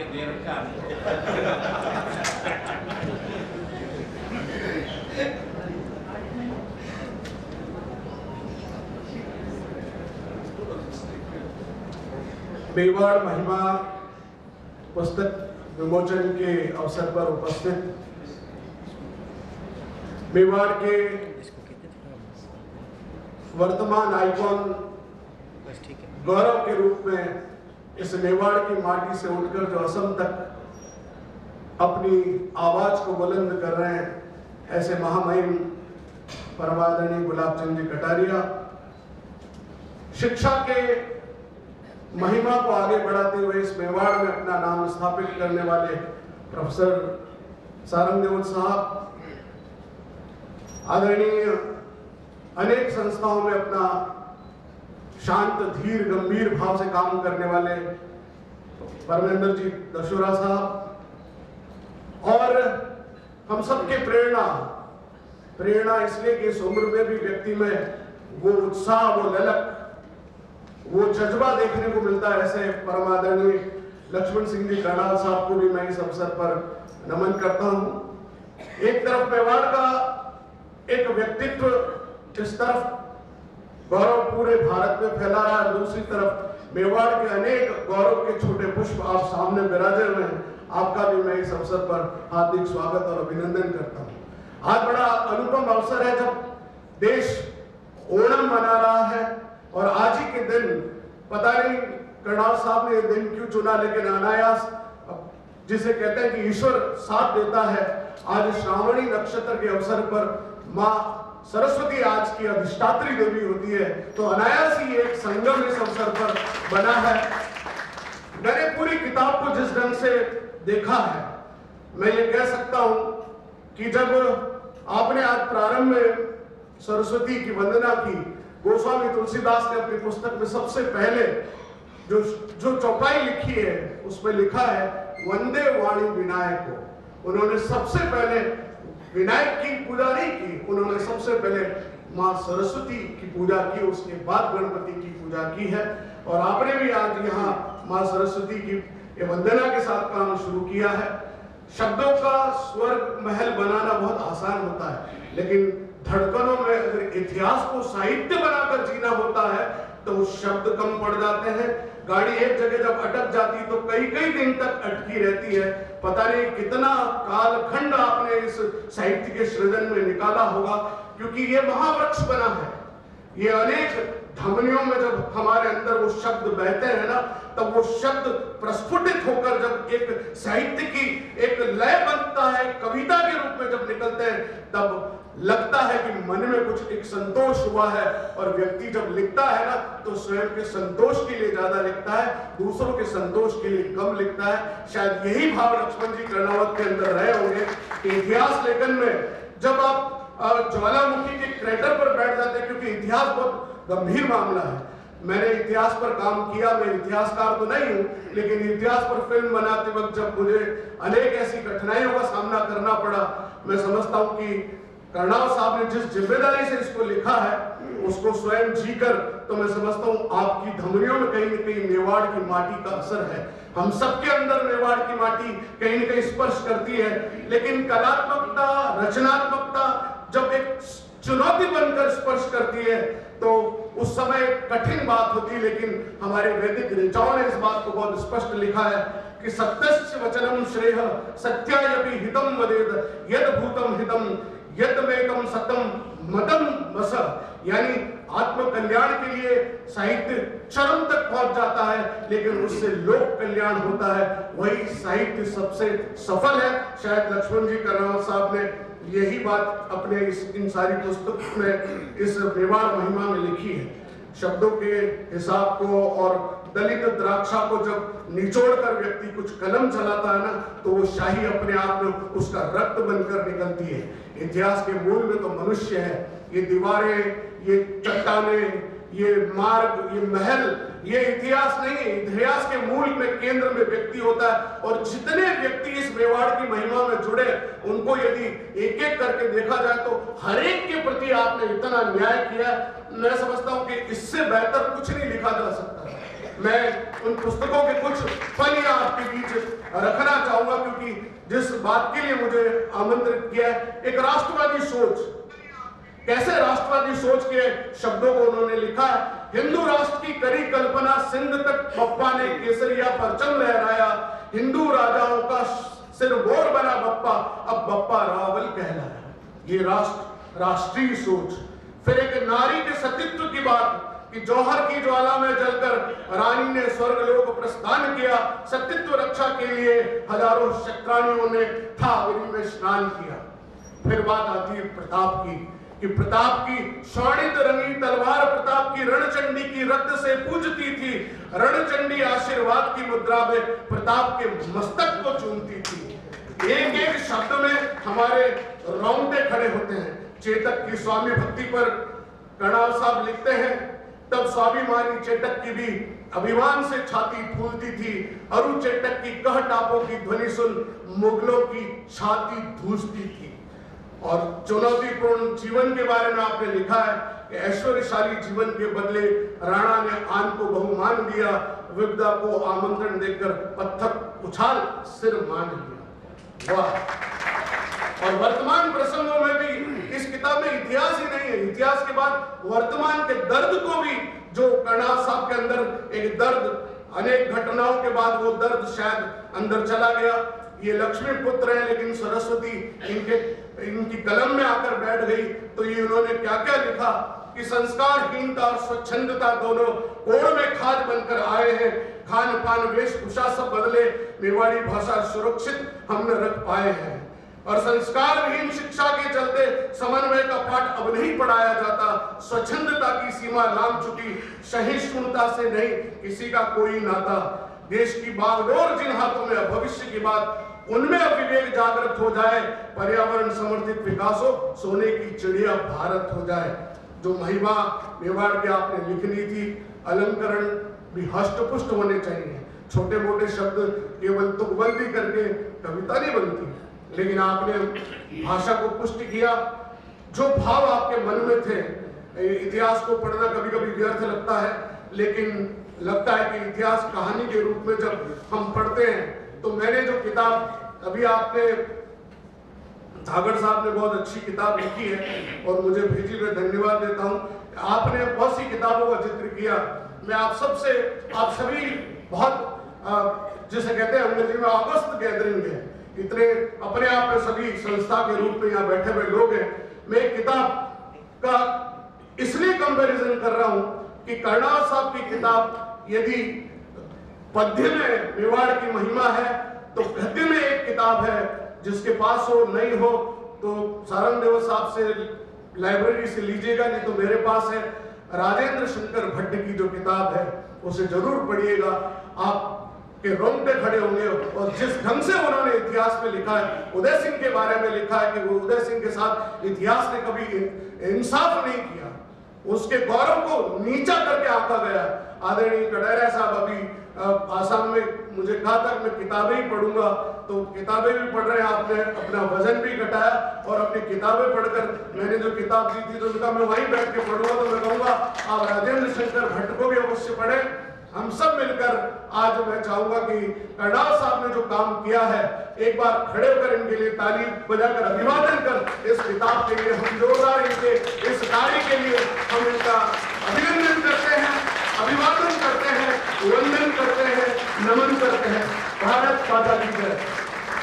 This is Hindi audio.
मेवाड़ महिमा पुस्तक विमोचन के अवसर पर उपस्थित मेवाड़ के वर्तमान आइकॉन गौरव के रूप में इस मेवाड़ की माटी से उठकर जो असम तक अपनी आवाज को बुलंद कर रहे हैं, ऐसे महामहिम परमादरणीय गुलाब चंद जी कटारिया, शिक्षा के महिमा को आगे बढ़ाते हुए इस मेवाड़ में अपना नाम स्थापित करने वाले प्रोफेसर सारंग देओल साहब, आदरणीय अनेक संस्थाओं में अपना शांत धीर गंभीर भाव से काम करने वाले परमेंद्र जी दशोरा साहब, और हम सबके प्रेरणा इसलिए कि इस उम्र में भी व्यक्ति में वो उत्साह, वो ललक, वो जज्बा देखने को मिलता है। ऐसे परमादरणीय लक्ष्मण सिंह जी कर्नाल साहब को भी मैं इस अवसर पर नमन करता हूं। एक तरफ मेवाड़ का एक व्यक्तित्व इस तरफ गौरव पूरे भारत में फैला रहा है, दूसरी तरफ मेवाड़ के अनेक गौरव के छोटे पुष्प आप सामने विराजे हुए हैं। आपका भी मैं इस अवसर पर हार्दिक स्वागत और अभिनंदन करता हूं। आज बड़ा अनुपम अवसर है जब देश ओणम मना रहा है, और आज ही के दिन, पता नहीं कर्नाल साहब ने ये दिन क्यों चुना, लेकिन अनायास जिसे कहते हैं कि ईश्वर साथ देता है, आज श्रावणी नक्षत्र के अवसर पर मां सरस्वती आज की अधिष्ठात्री देवी होती है, तो अनायास ही एक संगम इस अवसर पर बना है। मैंने पूरी किताब को जिस ढंग से देखा है, मैं ये कह सकता हूं कि जब आपने आज प्रारंभ में सरस्वती की वंदना की, गोस्वामी तुलसीदास ने अपनी पुस्तक में सबसे पहले जो चौपाई लिखी है उसमें लिखा है वंदे वाणी विनायक को। उन्होंने सबसे पहले विनायक की पूजा नहीं की, उन्होंने सबसे पहले मां सरस्वती की पूजा की, उसके बाद गणपति की पूजा की है। और आपने भी आज यहाँ मां सरस्वती की वंदना के साथ काम शुरू किया है। शब्दों का स्वर्ग महल बनाना बहुत आसान होता है, लेकिन धड़कनों में अगर इतिहास को साहित्य बनाकर जीना होता है तो शब्द कम पड़ जाते हैं। गाड़ी एक जगह जब अटक जाती तो कई कई दिन तक अटकी रहती है। पता नहीं कितना कालखंड आपने इस साहित्य के सृजन में निकाला होगा, क्योंकि ये महावृक्ष बना है। ये अनेक धमनियों में जब हमारे अंदर वो शब्द बहते हैं ना, तब वो शब्द प्रस्फुटित होकर जब एक साहित्य की एक लय बनता है, कविता के रूप में जब निकलते हैं, तब लगता है कि मन में कुछ एक संतोष हुआ है। और व्यक्ति जब लिखता है ना, तो स्वयं के संतोष के लिए ज्यादा लिखता है, दूसरों के संतोष के लिए कम लिखता है। शायद यही भाव लक्ष्मण जी कर्णावत के अंदर रहे होंगे कि इतिहास लेखन में जब आप ज्वालामुखी के क्रेटर पर बैठ जाते हैं, क्योंकि इतिहास बहुत गंभीर मामला है। मैंने इतिहास पर काम किया, मैं इतिहासकार तो नहीं हूं, लेकिन इतिहास पर फिल्म बनाते वक्त जब मुझे अनेक ऐसी कठिनाइयों का सामना करना पड़ा, मैं समझता हूं कि कर्नाल साहब ने जिस जिम्मेदारी से इसको लिखा है उसको स्वयं जीकर, तो मैं समझता हूं आपकी धमनियों में कहीं न कहीं मेवाड़ की माटी का असर है। हम सबके अंदर मेवाड़ की माटी कहीं न कहीं स्पर्श करती है। लेकिन कलात्मकता, रचनात्मकता जब एक चुनौती बनकर स्पर्श करती है तो उस समय कठिन बात होती है। लेकिन हमारे वैदिक ऋचाओं ने इस बात को बहुत स्पष्ट लिखा है कि सत्यस्य वचनम श्रेयः सत्यायपि हितम वदेत यद भूतम हितम यद मेकम सतम मदम मस। यानी आत्म कल्याण के लिए साहित्य चरम तक पहुंच जाता है, लेकिन उससे लोक कल्याण होता है, वही साहित्य सबसे सफल है। शायद लक्ष्मण जी कर्नावत साहब ने यही बात अपने इन सारी पुस्तक में, इस मेवाड़ महिमा में लिखी है। शब्दों के हिसाब को और दलित द्राक्षा को जब निचोड़ कर व्यक्ति कुछ कलम चलाता है ना, तो वो शाही अपने आप में उसका रक्त बनकर निकलती है। इतिहास के मूल में तो मनुष्य है। ये दीवारें, ये चट्टानें, ये मार्ग, ये महल, ये इतिहास नहीं है। इतिहास के मूल में, केंद्र में व्यक्ति होता है। और जितने व्यक्ति इस मेवाड़ की महिमा में जुड़े, उनको यदि एक एक करके देखा जाए तो हर एक के प्रति आपने इतना न्याय किया। मैं समझता हूं कि इससे बेहतर कुछ नहीं लिखा जा सकता। मैं उन पुस्तकों के कुछ पल आपके बीच रखना चाहूंगा, क्योंकि जिस बात के लिए मुझे आमंत्रित किया है, एक राष्ट्रवादी सोच, कैसे राष्ट्रवादी सोच के शब्दों को उन्होंने लिखा है। हिंदू राष्ट्र की करी कल्पना, सिंध तक बप्पा ने केसरिया परचम लहराया, हिंदू राजाओं का सिर मोर बना बप्पा, अब बप्पा रावल कहलाया। ये राष्ट्रीय सोच। फिर एक नारी के सतीत्व की बात कि जौहर की ज्वाला में जलकर रानी ने स्वर्गलोक प्रस्थान किया, सतीत्व रक्षा के लिए हजारों शक्राणियों ने थावरी में स्नान किया। फिर बात आती है प्रताप की, कि प्रताप की स्वर्णित रंगी तलवार प्रताप की रणचंडी की रक्त से पूजती थी, रणचंडी आशीर्वाद की मुद्रा में प्रताप के मस्तक को चूमती थी। एक एक शब्द में हमारे रोंगटे खड़े होते हैं। चेतक की स्वामी भक्ति पर कर्णाल साहब लिखते हैं, तब स्वाभिमानी चेतक की भी अभिमान से छाती फूलती थी, अरु चेतक की कह टापों की ध्वनि सुन मुगलों की छाती धूसती थी। और चुनौतीपूर्ण जीवन के बारे में आपने लिखा है कि ऐश्वर्यशाली जीवन के बदले राणा ने आन को बहुमान दिया, विपदा को आमंत्रण देकर पत्थर उछाल सिर मान लिया। वाह। और वर्तमान प्रसंगों में भी इस किताब में इतिहास ही नहीं है, इतिहास के बाद वर्तमान के दर्द को भी, जो कर्णाल साहब के अंदर एक दर्द, अनेक घटनाओं के बाद वो दर्द शायद अंदर चला गया। ये लक्ष्मी पुत्र है, लेकिन सरस्वती इनकी कलम में आकर बैठ गई, तो ये उन्होंने क्या क्या लिखा कि संस्कारहीनता और स्वच्छंदता दोनों कोड़ में खाद बनकर आए हैं, खान पान वेशभूषा सब बदले, मेवाड़ी भाषा सुरक्षित हम न रख पाए हैं। और संस्कारहीन शिक्षा के चलते समन्वय का पाठ अब नहीं पढ़ाया जाता, स्वच्छंदता की सीमा लांघ चुकी, सहिष्णुता से नहीं किसी का कोई नाता, देश की बागडोर जिन हाथों में, भविष्य की बात उनमें अब विवेक जागृत हो जाए, पर्यावरण समर्थित विकास हो, सोने की चिड़िया भारत हो जाए। जो महिमा मेवाड़ की आपने लिखनी थी, अलंकरण भी हष्टपुष्ट होने चाहिए, छोटे मोटे शब्द केवल तुकबंदी करके कविता नहीं बनती, लेकिन आपने भाषा को पुष्ट किया। जो भाव आपके मन में थे, इतिहास को पढ़ना कभी कभी व्यर्थ लगता है, लेकिन लगता है कि इतिहास कहानी के रूप में जब हम पढ़ते हैं, तो मैंने जो किताब अभी आपने, धागड़ साहब ने बहुत अच्छी किताब लिखी है और मुझे भेजी, मैं धन्यवाद देता हूं। आपने बहुत सी किताबों का जिक्र किया, मैं आप सभी बहुत, जिसे कहते हैं अंग्रेजी में ऑगस्ट गैदरिंग है, इतने अपने आप में सभी संस्था के रूप में यहाँ बैठे हुए लोग हैं। मैं एक किताब का इसलिए कंपैरिजन कर रहा हूं कि कर्णाल साहब की किताब यदि पद्य में मेवाड़ की महिमा है, तो गद्य में एक किताब है, जिसके पास हो नहीं हो तो सारंग देव साहब से लाइब्रेरी से लीजिएगा, नहीं तो मेरे पास है, राजेंद्र शंकर भट्ट की जो किताब है उसे जरूर पढ़िएगा, आपके रोंगटे खड़े होंगे। और जिस ढंग से उन्होंने इतिहास में लिखा है, उदय सिंह के बारे में लिखा है कि वो उदय सिंह के साथ इतिहास ने कभी इंसाफ नहीं किया, उसके गौरव को नीचा करके आंका गया। आदरणीय कटारिया साहब अभी आसाम में मुझे कहा था कि मैं किताबें ही पढ़ूंगा, तो किताबें भी पढ़ रहे हैं, आपने अपना वजन भी घटाया और अपनी किताबें पढ़कर, मैंने जो किताब दी थी तो उनका मैं वहीं बैठ के पढ़ूंगा, तो मैं कहूंगा आप राजेंद्र शंकर भट्ट को भी अवश्य पढ़ें। हम सब मिलकर आज मैं चाहूंगा कि कर्णाल साहब ने जो काम किया है, एक बार खड़े होकर इनके लिए ताली बजाकर अभिवादन कर, इस किताब के लिए हम जोरदार इनके इस कार्य के लिए हम इनका अभिनंदन करते हैं, अभिवादन करते हैं, वंदन करते हैं, नमन करते हैं। भारत माता की जय।